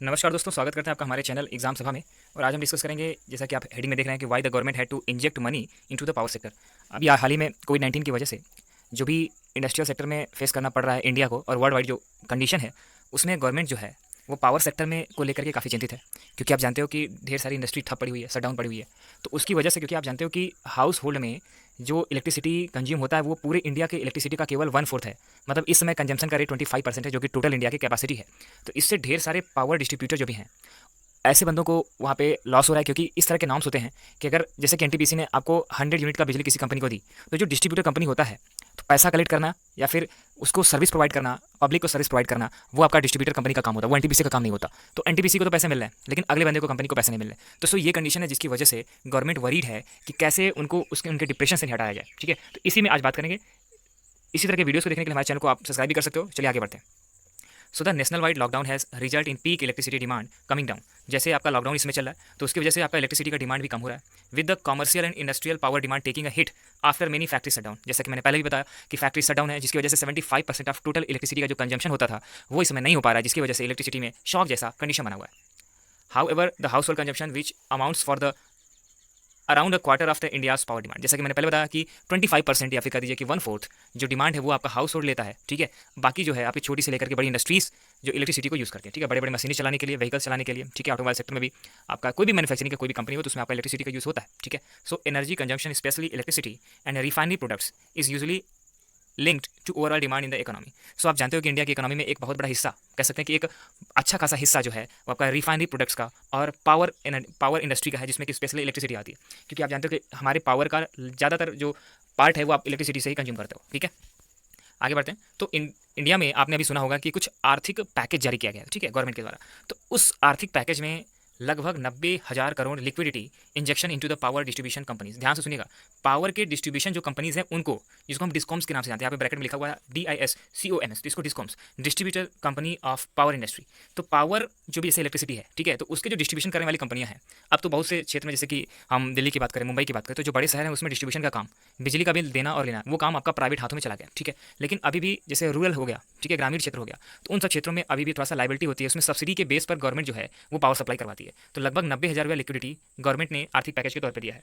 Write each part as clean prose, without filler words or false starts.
नमस्कार दोस्तों, स्वागत करते हैं आपका हमारे चैनल एग्जाम सभा में। और आज हम डिस्कस करेंगे, जैसा कि आप हेडिंग में देख रहे हैं, कि why the government had to inject money into the power sector. अभी हाल ही में कोविड-19 की वजह से जो भी इंडस्ट्रियल सेक्टर में फेस करना पड़ रहा है इंडिया को, और वर्ल्ड वाइड जो कंडीशन है, उसमें गवर्नमेंट जो है वो पावर सेक्टर में को लेकर के काफ़ी चिंतित है। क्योंकि आप जानते हो कि ढेर सारी इंडस्ट्री ठप पड़ी हुई है, शट डाउन पड़ी हुई है। तो उसकी वजह से, क्योंकि आप जानते हो कि हाउस होल्ड में जो इलेक्ट्रिसिटी कंज्यूम होता है वो पूरे इंडिया के इलेक्ट्रिसिटी का केवल 1/4 है। मतलब इस समय कंजम्पशन का रेट 25% है, जो कि टोटल इंडिया की कैपेसिटी है। तो इससे ढेर सारे पावर डिस्ट्रीब्यूटर जो भी हैं, ऐसे बंदों को वहाँ पे लॉस हो रहा है। क्योंकि इस तरह के नॉर्म्स होते हैं कि अगर जैसे कि एनटीपीसी ने आपको 100 यूनिट का बिजली किसी कंपनी को दी, तो जो डिस्ट्रीब्यूटर कंपनी होता है, तो पैसा कलेक्ट करना या फिर उसको सर्विस प्रोवाइड करना, पब्लिक को सर्विस प्रोवाइड करना, वो आपका डिस्ट्रीब्यूटर कंपनी का काम होता है, वो एनटीपीसी का काम नहीं होता। तो एनटीपीसी को तो पैसे मिल रहे हैं, लेकिन अगले बंदे को, कंपनी को पैसे नहीं मिल रहे। तो सो ये कंडीशन है जिसकी वजह से गवर्नमेंट वरीड है कि कैसे उनको उनके डिप्रेशन से नहीं हटाया जाए। ठीक है, तो इसी में आज बात करेंगे। इसी तरह के वीडियोस को देखने के लिए हमारे चैनल को आप सब्सक्राइब भी कर सकते हो। चलिए आगे बढ़ते हैं। So the national wide lockdown has result in peak electricity demand coming down. जैसे आपका लॉकडाउन इसमें चल रहा है, तो उसकी वजह से आपका इलेक्ट्रिसिटी का डिमांड भी कम हो रहा है, with the commercial and industrial power demand taking a hit after many factory shutdown. जैसा कि मैंने पहले भी बताया कि फैक्ट्री शटडाउन है, जिसकी वजह से 75% ऑफ टोटल इलेक्ट्रिसिटी का जो कंजम्पशन होता था वो इसमें नहीं हो पा रहा है, जिसकी वजह से इलेक्ट्रिसिटी में शॉक जैसा कंडीशन बना हुआ है। How ever the house hold consumption which amounts for the around a quarter of the India's power demand. जैसा कि मैंने पहले बताया कि 25% या फिर कह दीजिए कि 1/4 जो डिमांड है वो आपका हाउस होल्ड लेता है। ठीक है, बाकी जो है आपकी छोटी से लेकर के बड़ी इंडस्ट्रीज जो इलेक्ट्रिसिटी को यूज़ करती है। ठीक है, बड़े बड़े मशीनें चलाने के लिए, व्हीकल्स चलाने के लिए। ठीक है, ऑटोमोबाइल सेक्टर में भी आपका कोई भी मैन्युफैक्चरिंग का कोई भी कंपनी हो, तो उसमें आपका इलेक्ट्रिसिटी का यूज़ होता है। ठीक है, so energy consumption specially electricity and refinery products is usually linked to overall demand in the economy. So आप जानते हो कि इंडिया की इकोनॉमी में एक बहुत बड़ा हिस्सा, कह सकते हैं कि एक अच्छा खासा हिस्सा जो है वो आपका रिफाइनरी प्रोडक्ट्स का और पावर इंडस्ट्री का है, जिसमें कि स्पेशली इलेक्ट्रिसिटी आती है। क्योंकि आप जानते हो कि हमारे पावर का ज़्यादातर जो पार्ट है वो आप इलेक्ट्रिसिटी से ही कंज्यूम करते हो। ठीक है, आगे बढ़ते हैं। तो इंडिया में आपने अभी सुना होगा कि कुछ आर्थिक पैकेज जारी किया गया है, ठीक है, गवर्नमेंट के द्वारा। तो उस आर्थिक पैकेज में लगभग 90,000 crore liquidity injection into the power distribution companies. ध्यान से सुनिएगा, पावर के डिस्ट्रीब्यूशन जो कंपनीज हैं उनको, जिसको हम डिस्कॉम्स के नाम से जानते हैं, यहाँ पे ब्रैकेट में लिखा हुआ है DISCOMS, तो इसको discoms, distributor company of power industry. तो पावर जो भी जैसे इलेक्ट्रिसिटी है, ठीक है, तो उसके जो डिस्ट्रीब्यूशन करने वाली कंपनियां हैं, अब तो बहुत से क्षेत्र में, जैसे कि हम दिल्ली की बात करें, मुंबई की बात करें, तो जो बड़े शहर हैं उसमें डिस्ट्रीब्यूशन का काम, बिजली का बिल देना और लेना, वो काम आपका प्राइवेट हाथों में चला गया। ठीक है, लेकिन अभी भी जैसे रूरल हो गया, ठीक है, ग्रामीण क्षेत्र हो गया, तो उन सब क्षेत्रों में अभी भी थोड़ा सा लाइबिलिटी होती है। उसमें सब्सिडी के बेस पर गवर्नमेंट जो है वो पावर सप्लाई करवाती है। तो लगभग 90,000 रुपया लिक्विडिटी गवर्नमेंट ने आर्थिक पैकेज के तौर पर दिया है।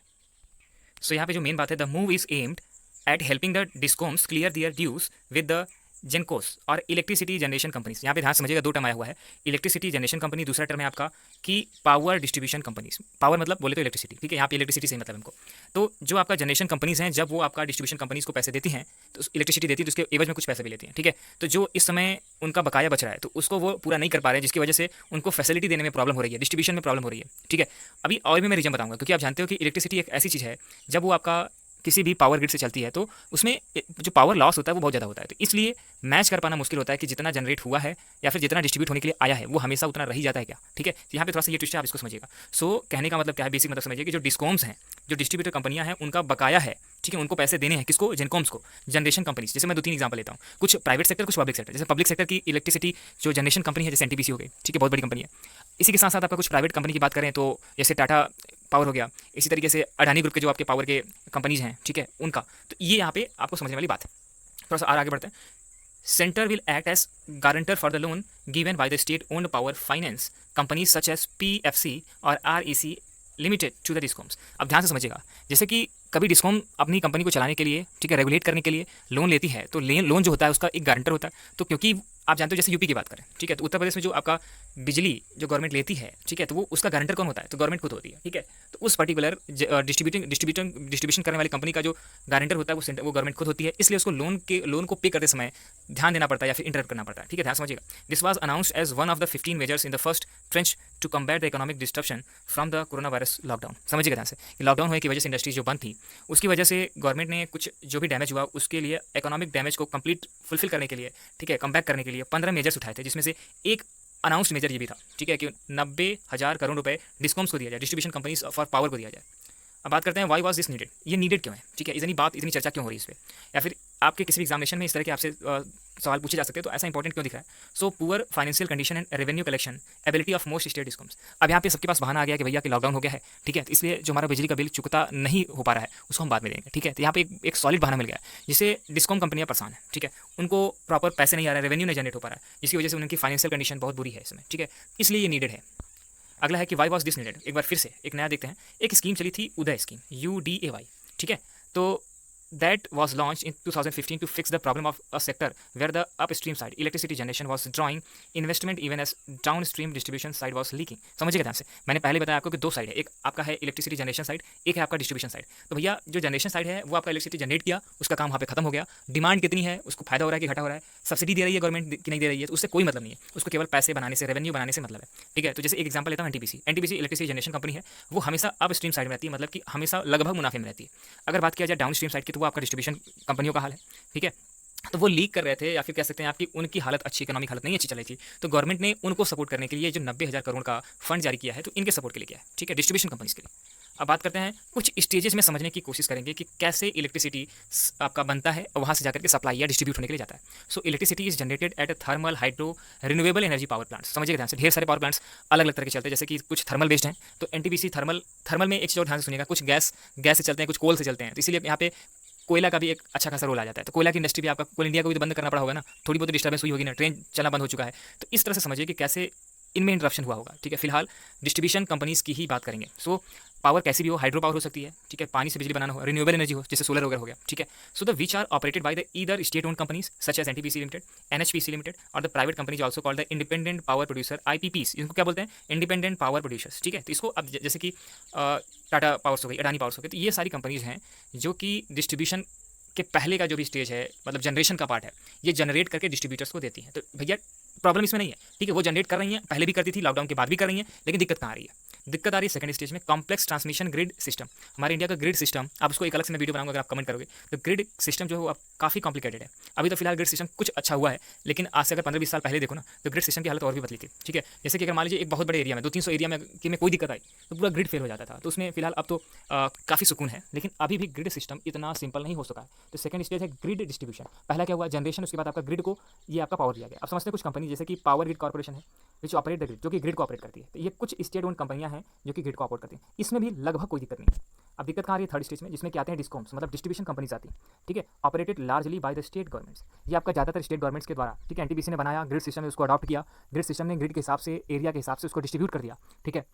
सो यहाँ पे जो मेन बात है, the move is aimed at helping the discoms clear their dues with the gencos और इलेक्ट्रिसिटी जनरेशन कंपनीज। यहाँ पे ध्यान समझिएगा, दो टर्म आया हुआ है, इलेक्ट्रिसिटी जनरेशन कंपनी, दूसरा टर्म है आपका कि पावर डिस्ट्रीब्यूशन कंपनीज। पावर मतलब बोले तो इलेक्ट्रिसिटी, ठीक है, यहाँ पे इलेक्ट्रिसिटी से मतलब हमको। तो जो आपका जनरेशन कंपनीज हैं, जब वो आपका डिस्ट्रीब्यूशन कंपनीज को पैसे देती हैं, तो इलेक्ट्रिसिटी देती है, तो उसके एवज में कुछ पैसे भी लेती हैं। ठीक है, तो जो इस समय उनका बकाया बच रहा है, तो उसको वो पूरा नहीं कर पा रहे हैं, जिसकी वजह से उनको फैसिलिटी देने में प्रॉब्लम हो रही है, डिस्ट्रीब्यूशन में प्रॉब्लम हो रही है। ठीक है, अभी और भी मैं रीजन बताऊंगा, क्योंकि आप जानते हो कि इलेक्ट्रिसिटी एक ऐसी चीज़ है, जब वो आपका किसी भी पावर ग्रिड से चलती है, तो उसमें जो पावर लॉस होता है वो बहुत ज़्यादा होता है। तो इसलिए मैच कर पाना मुश्किल होता है कि जितना जनरेट हुआ है या फिर जितना डिस्ट्रीब्यूट होने के लिए आया है वो हमेशा उतना रही जाता है क्या। ठीक है, यहाँ पे थोड़ा सा ये ट्विस्ट है, आप इसको समझिएगा। सो कहने का मतलब क्या है, बेसिक मतलब समझिए कि जो डिस्कॉम्स हैं, जो डिस्ट्रीब्यूटर कंपनियां हैं, उनका बकाया है। ठीक है, उनको पैसे देने हैं, किसको, जेनकॉम्स को, जनरेशन कंपनीज। जैसे मैं 2-3 एग्जांपल लेता हूँ, कुछ प्राइवेट सेक्टर, कुछ पब्लिक सेक्टर। जैसे पब्लिक सेक्टर की इलेक्ट्रिसिटी जो जनरेशन कंपनी है, जैसे एनटीपीसी हो गई, ठीक है, बहुत बड़ी कंपनी है। इसी के साथ साथ आपका कुछ प्राइवेट कंपनी की बात करें तो जैसे टाटा पावर हो गया, इसी तरीके से अडानी ग्रुप के जो आपके पावर के कंपनीज हैं, ठीक है, उनका। तो ये यहाँ पे आपको समझने वाली बात है। थोड़ा सा और आगे बढ़ते हैं। Centre will act as guarantor for the loan given by the state owned power finance companies such as PFC और REC limited to the discoms. अब ध्यान से समझिएगा, जैसे कि कभी डिस्कॉम अपनी कंपनी को चलाने के लिए, ठीक है, रेगुलेट करने के लिए लोन लेती है, तो लोन जो होता है उसका एक गारंटर होता है। तो क्योंकि आप जानते हो, जैसे यूपी की बात करें, ठीक है, तो उत्तर प्रदेश में जो आपका बिजली जो गवर्नमेंट लेती है, ठीक है, तो वो उसका गारंटर कौन होता है, तो गवर्नमेंट खुद होती है। ठीक है, तो उस पर्टिकुलर डिस्ट्रीब्यूशन करने वाली कंपनी का जो गारंटर होता है वो गवर्नमेंट खुद होती है। इसलिए उसको लोन को पे करते समय ध्यान देना पड़ता है या फिर इंटरप्ट करना पड़ता है। ठीक है, ध्यान समझिएगा। This was announced as one of the 15 measures in the first tranche to combat the economic disruption from the corona virus lockdown. समझिएगा ध्यान से कि लॉकडाउन होने की वजह से इंडस्ट्रीज जो बंद थी, उसकी वजह से गवर्नमेंट ने कुछ जो भी डैमेज हुआ उसके लिए, इकोनॉमिक डैमेज को कंप्लीट फुलफिल करने के लिए, ठीक है, कम बैक करने के लिए 15 मेजर्स उठाए थे, जिसमें से एक अनाउंस्ड मेजर ये भी था, ठीक है, कि 90,000 करोड़ रुपए डिस्कॉम्स को दिया जाए, डिस्ट्रीब्यूशन कंपनीज फॉर पावर को दिया जाए। अब बात करते हैं वाई वॉज दिस नीडेड, ये नीडेड क्यों है, ठीक है, इतनी बात इतनी चर्चा क्यों हो रही है इस पर, या फिर आपके किसी भी एग्जामिनेशन में इस तरह के आपसे सवाल पूछे जा सकते हैं, तो ऐसा इंपॉर्टेंट क्यों दिख रहा है। So poor financial condition and revenue collection ability of most state discoms. अब यहाँ पे सबके पास बहाना आ गया कि भैया कि लॉकडाउन हो गया है, ठीक है, तो इसलिए जो हमारा बिजली का बिल चुकता नहीं हो पा रहा है उसको हम बाद में देंगे, ठीक है। तो यहाँ पे एक सॉलिड बहाना मिल गया है जिससे डिस्कॉम कंपनियां परेशान है, ठीक है, उनको प्रॉपर पैसे नहीं आ रहा है, रेवेन्यू नहीं जनरेट हो पा रहा है, जिसकी वजह से उनकी फाइनेंशियल कंडीशन बहुत बुरी है इसमें, ठीक है, इसलिए ये नीडेड है। अगला है कि वाई वॉज दिस नीडेड, एक बार फिर से एक नया देखते हैं। एक स्कीम चली थी उदय स्कीम, UDAY, ठीक है, तो that was launched in 2015 to fix the problem of a sector where the upstream side electricity generation was drawing investment even as downstream distribution side was leaking। समझिएगा ध्यान से, मैंने पहले बताया आपको कि दो साइड है, एक आपका है इलेक्ट्रिसिटी जनरेशन साइड, एक है आपका डिस्ट्रीब्यूशन साइड। तो भैया जो जनरेशन साइड है वो आपका इलेक्ट्रिसिटी जनरेट किया, उसका काम वहाँ पे खत्म हो गया, डिमांड कितनी है, उसको फायदा हो रहा है कि घटा हो रहा है, सब्सिडी दे रही है गवर्नमेंट कि नहीं दे रही है, तो उससे कोई मतलब नहीं है, उसको केवल पैसे बनाने से, रेवेन्यू बनाने से मतलब है, ठीक है। तो जैसे एक एग्जाम्पल लेता हूँ, एनटीपीसी इलेक्ट्रिसिटी जनरेशन कंपनी है, वो हमेशा अप स्ट्रीम साइड में रहती है, मतलब कि हमेशा लगभग मुनाफे में रहती है। अगर बात किया जाए डाउन स्ट्रीम साइड की, तो वो आपका डिस्ट्रीब्यूशन कंपनियों का हाल है, ठीक है। तो वो लीक कर रहे थे, या फिर कह सकते हैं आपकी उनकी हालत अच्छी, इकोनॉमिक हालत नहीं अच्छी चल रही थी, तो गवर्नमेंट ने उनको सपोर्ट करने के लिए जो 90,000 करोड़ का फंड जारी किया है, तो इनके सपोर्ट के लिए किया है, ठीक है, डिस्ट्रीब्यूशन कंपनीज के लिए। अब बात करते हैं कुछ स्टेजेस में समझने की कोशिश करेंगे कि कैसे इलेक्ट्रिसिटी आपका बनता है और वहाँ से जाकर के सप्लाई या डिस्ट्रीब्यूट होने के लिए जाता है। So electricity is generated at thermal, hydro, renewable energy power plants. समझिएगा ध्यान से, ढेर सारे पावर प्लांट्स अलग अलग तरह के चलते हैं, जैसे कि कुछ थर्मल बेस्ड हैं, तो एनटीपीसी थर्मल में एक चीज़ और ध्यान से सुनिएगा, कुछ गैस से चलते हैं, कुछ कोल से चलते हैं, तो इसीलिए यहाँ पे कोयला का भी एक अच्छा खासा रोल आ जाता है। तो कोयला की इंडस्ट्री भी आपका, कोल इंडिया को भी तो बंद करना पड़ा होगा ना, थोड़ी बहुत डिस्टर्बेंस हुई होगी ना, ट्रेन चलना बंद हो चुका है, तो इस तरह से समझिए कि कैसे इनमें इंटरप्शन हुआ होगा, ठीक है। फिलहाल डिस्ट्रीब्यूशन कंपनीज की ही बात करेंगे। सो पावर कैसी भी हो, हाइड्रो पावर हो सकती है, ठीक है, पानी से बिजली बनाना हो, रिन्यूएबल एनर्जी हो, जैसे सोलर वगैरह हो गया, ठीक है। So the which are operated by the either state owned companies such as NTPC limited, NHPC limited, और the private companies also called the independent power producer, IPPs, इनको क्या बोलते हैं, इंडिपेंडेंट पावर प्रोड्यूसर्स, ठीक है। तो इसको अब जैसे कि टाटा पावर्स हो गई, अडानी पावर्स हो गई, तो ये सारी कंपनीज हैं जो कि डिस्ट्रीब्यूशन के पहले का जो भी स्टेज है, मतलब जनरेशन का पार्ट है, ये जनरेट करके डिस्ट्रीब्यूटर्स को देती हैं। तो भैया प्रॉब्लम इसमें नहीं है, ठीक है, वो जनरेट कर रही हैं, पहले भी करती थी, लॉकडाउन के बाद भी कर रही हैं, लेकिन दिक्कत कहाँ आ रही है, दिक्कत आ रही है सेकंड स्टेज में, कॉम्प्लेक्स ट्रांसमिशन ग्रिड सिस्टम। हमारे इंडिया का ग्रिड सिस्टम, आप उसको एक अलग से मैं वीडियो बनाऊंगा अगर आप कमेंट करोगे, तो ग्रिड सिस्टम जो है वो काफ़ी कॉम्प्लिकेटेड है। अभी तो फिलहाल ग्रिड सिस्टम कुछ अच्छा हुआ है, लेकिन आज से अगर 15-20 साल पहले देखो ना, तो ग्रिड सिस्टम की हालत और भी बदली थी, ठीक है। जैसे कि अगर मान लीजिए एक बहुत बड़े एरिया में 200-300 एरिया में कि में कोई दिक्कत आई, तो पूरा ग्रिड फेल हो जाता था, तो उसमें फिलहाल अब तो काफ़ी सुकून है, लेकिन अभी भी ग्रिड सिस्टम इतना सिंपल नहीं हो सका है। तो सेकंड स्टेज है ग्रिड डिस्ट्रीब्यूशन। पहला क्या हुआ, जनरेशन, उसके बाद आपका ग्रिड को ये आपका पावर दिया गया। अब समझते हैं कुछ कंपनी जैसे कि पावर ग्रिड कॉर्पोरेशन है, विच ऑपरेट द ग्रिड, जो कि ग्रिड को ऑपरेट करती है। तो ये कुछ स्टेट ओन्ड कंपनियां हैं जो कि ग्रिड को ऑपरेट करती हैं, इसमें भी लगभग कोई दिक्कत नहीं है। अब दिक्कत कहाँ आ रही है, थर्ड स्टेज में, जिसमें क्या आते हैं डिस्कॉम्स, मतलब डिस्ट्रीब्यूशन कंपनीज आती है, ठीक है, operated largely bye the state governments. ये आपका ज़्यादातर स्टेट गवर्नमेंट्स के द्वारा, ठीक है, एनटीपीसी ने बनाया ग्रिड सिस्टम, उसको अडॉप्ट किया, ग्रिड सिस्टम ने ग्रिड के हिसाब से, एरिया के हिसाब से उसको डिस्ट्रीब्यूट कर दिया, ठीक है।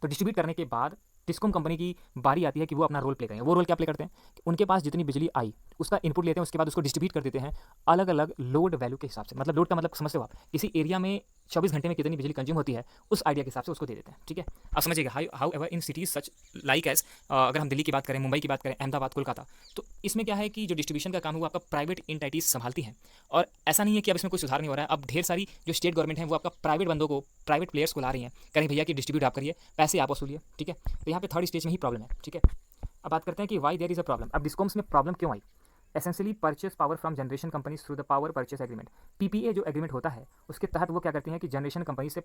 तो डिस्ट्रीब्यूट करने के बाद डिस्कॉम कंपनी की बारी आती है कि वो अपना रोल प्ले करें। वो रोल क्या प्ले करते हैं कि उनके पास जितनी बिजली आई उसका इनपुट लेते हैं, उसके बाद उसको डिस्ट्रीब्यूट कर देते हैं अलग अलग लोड वैल्यू के हिसाब से। मतलब लोड का मतलब समझते हो आप, किसी एरिया में 24 घंटे में कितनी बिजली कंज्यूम होती है, उस आइडिया के हिसाब से उसको दे देते हैं, ठीक है। अब समझिएगा, however in cities such like as, अगर हम दिल्ली की बात करें, मुंबई की बात करें, अहमदाबाद, कोलकाता, तो इसमें क्या है कि जो डिस्ट्रीब्यूशन का काम है वो आपका प्राइवेट इंटाइटीज संभालती हैं। और ऐसा नहीं है कि अब इसमें कोई सुधार नहीं हो रहा है, अब ढेर सारी जो स्टेट गवर्नमेंट है वो आपका प्राइवेट बंदों को, प्राइवेट प्लेयर्स को ला रही हैं, करें भैया कि डिस्ट्रीब्यूट आप करिए, पैसे आप वसूलिए, ठीक है। तो यहाँ पे थर्ड स्टेज में ही प्रॉब्लम है, ठीक है। अब बात करते हैं कि why there is a problem. अब डिस्कॉम्स में प्रॉब्लम क्यों आई, essentially purchase power from generation companies through the power purchase agreement. PPA जो एग्रीमेंट होता है उसके तहत वो क्या करती हैं कि जनरेशन कंपनी से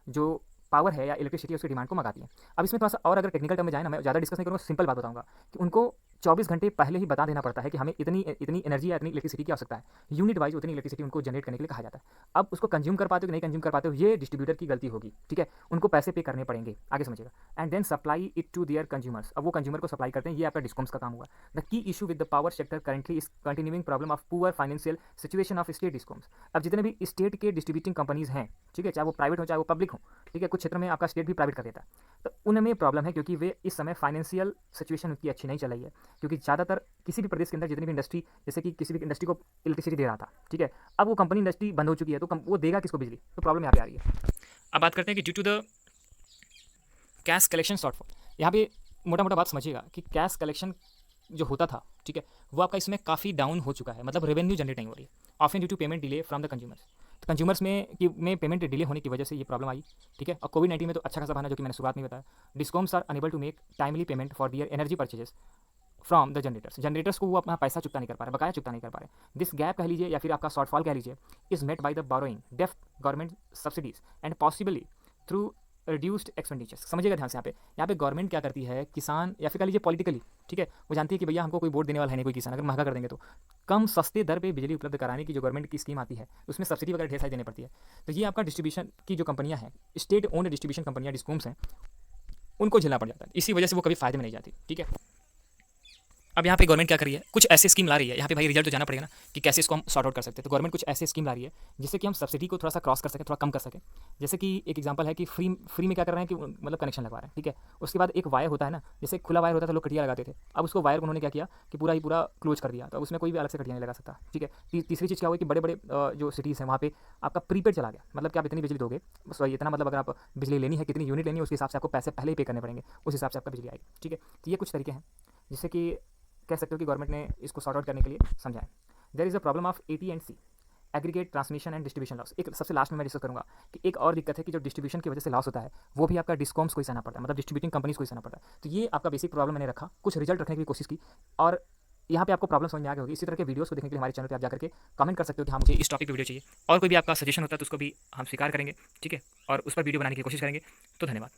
जो पावर है या इलेक्ट्रिसिटी उसकी डिमांड को मंगाती है। अब इसमें थोड़ा सा और अगर टेक्निकल टर्म में जाए ना, मैं ज़्यादा डिस्कस नहीं करूँगा, सिंपल बात बताऊंगा कि उनको 24 घंटे पहले ही बता देना पड़ता है कि हमें इतनी इतनी एनर्जी या इतनी इलेक्ट्रिसिटी की आवश्यकता है, यूनिट वाइज उतनी इलेक्ट्रिसिटी उनको जनरेट करने के लिए कहा जाता है। अब उसको कंज्यूम कर पाते हो कि नहीं कंज्यूम कर पाते हो, ये डिस्ट्रीब्यूटर की गलती होगी, ठीक है, उनको पैसे पे करने पड़ेंगे, आगे समझिएगा, and then supply it to their consumers. अब वो कंज्यूमर को सप्लाई करते हैं, ये आपका डिस्कॉम्स का काम हुआ। The key issue with the power sector currently is continuing problem of poor financial situation of state discoms. अब जितने भी स्टेट के डिस्ट्रीब्यूटिंग कंपनीज हैं, ठीक है, चाहे वो प्राइवेट हो चाहे वो पब्लिक हो, ठीक है, कुछ क्षेत्र में आपका स्टेट भी प्राइवेट कर देता है, तो उनमें प्रॉब्लम है क्योंकि वे इस समय फाइनेंशियल सिचुएशन उनकी अच्छी नहीं चल रही है, क्योंकि ज़्यादातर किसी भी प्रदेश के अंदर जितनी भी इंडस्ट्री, जैसे कि किसी भी इंडस्ट्री को इलेक्ट्रिसिटी दे रहा था, ठीक है, अब वो कंपनी इंडस्ट्री बंद हो चुकी है, तो वो देगा किसको बिजली, तो प्रॉब्लम यहाँ पे आ रही है। अब बात करते हैं कि due to the cash collection shortfall, यहाँ पे मोटा मोटा बात समझिएगा कि कैश कलेक्शन जो होता था, ठीक है, वो आपका इसमें काफ़ी डाउन हो चुका है, मतलब रेवेन्यू जनरेट नहीं हो रही है, often due to payment delay from the consumers. तो कंज्यूमर्स में पेमेंट डिले होने की वजह से ये प्रॉब्लम आई, ठीक है। और कोविड-19 में तो अच्छा खासा बहाना जो कि मैंने शुरुआत में बताया, discoms are unable to make timely payment for their energy purchases from the generators को वो अपना पैसा चुकता नहीं कर पा रहे, बकाया चुकता नहीं कर पा रहे। दिस गैप कह लीजिए या फिर आपका शॉर्टफॉल कह लीजिए, is met by the borrowing डेफ्ट government subsidies and possibly through reduced expenditures. समझिएगा ध्यान से, यहाँ पे गवर्नमेंट क्या करती है, किसान या फिर कह लीजिए पॉलिटिकली, ठीक है, वो जानती है कि भैया हमको कोई वोट देने वाला है नहीं कोई किसान, अगर महंगा कर देंगे तो कम सस्ते दर पे बिजली उपलब्ध कराने की जो गवर्नमेंट की स्कीम आती है उसमें सब्सिडी वगैरह ढेर सारी देनी पड़ती है। तो ये आपका डिस्ट्रीब्यूशन की जो कंपनियां हैं, स्टेट ओन्ड डिस्ट्रीब्यूशन कंपनियां, डिस्कॉम्स हैं, उनको झेलना पड़ जाता है। इसी वजह से वो कभी फायदे में नहीं जाती, ठीक है। अब यहाँ पे गवर्नमेंट क्या कर रही है, कुछ ऐसे स्कीम ला रही है। यहाँ पे भाई रिजल्ट तो जाना पड़ेगा ना कि कैसे इसको हम सॉर्ट आउट कर सकते हैं। तो गवर्नमेंट कुछ ऐसे स्कीम ला रही है जिससे कि हम सब्सिडी को थोड़ा सा क्रॉस कर सकें, थोड़ा कम कर सकें। जैसे कि एक एग्जांपल है कि फ्री में क्या कर रहे हैं कि मतलब कनेक्शन लगवा रहे हैं, ठीक है। उसके बाद एक वायर होता है ना, जैसे खुला वायर होता था, लोग कटिया लगाते थे, अब उसको वायर को उन्होंने क्या किया कि पूरा ही पूरा क्लोज कर दिया, तो उसमें कोई भी अलग से कटिया नहीं लगा सकता, ठीक है। तीसरी चीज़ क्या हुई कि बड़े बड़े जो सिटीज़ हैं वहाँ पे आपका प्रीपेड चला गया, मतलब कि आप इतनी बिजली दोगे, सॉरी इतना मतलब अगर आप बिजली लेनी है, कितनी यूनिट लेनी है, उसके हिसाब से आपको पैसे पहले ही पे करने पड़ेंगे, उस हिसाब से आपका बिजली आएगी, ठीक है। तो ये कुछ तरीके हैं जिससे कि कह सकते हो कि गवर्नमेंट ने इसको सॉर्ट आउट करने के लिए समझाया। There is a problem of AT&C, aggregate transmission and distribution loss. एक सबसे लास्ट में मैं डिस्कस करूंगा कि एक और दिक्कत है कि जो डिस्ट्रीब्यूशन की वजह से लॉस होता है वो भी आपका डिस्कॉम्स को ही सहना पड़ता है, मतलब डिस्ट्रीब्यूटिंग कंपनीज को ही सहना पड़ता है। तो ये आपका बेसिक प्रॉब्लम मैंने रखा, कुछ रिजल्ट रखने की कोशिश की, और यहाँ पे आपको प्रॉब्लम समझ में आ गई होगी। इसी तरह के वीडियोस को देखने के लिए हमारे चैनल पे आप जाकर के कमेंट कर सकते हो कि हाँ मुझे इस टॉपिक पे वीडियो चाहिए, और कोई भी आपका सजेशन होता है तो उसको भी हम स्वीकार करेंगे, ठीक है, और उस पर वीडियो बनाने की कोशिश करेंगे। तो धन्यवाद।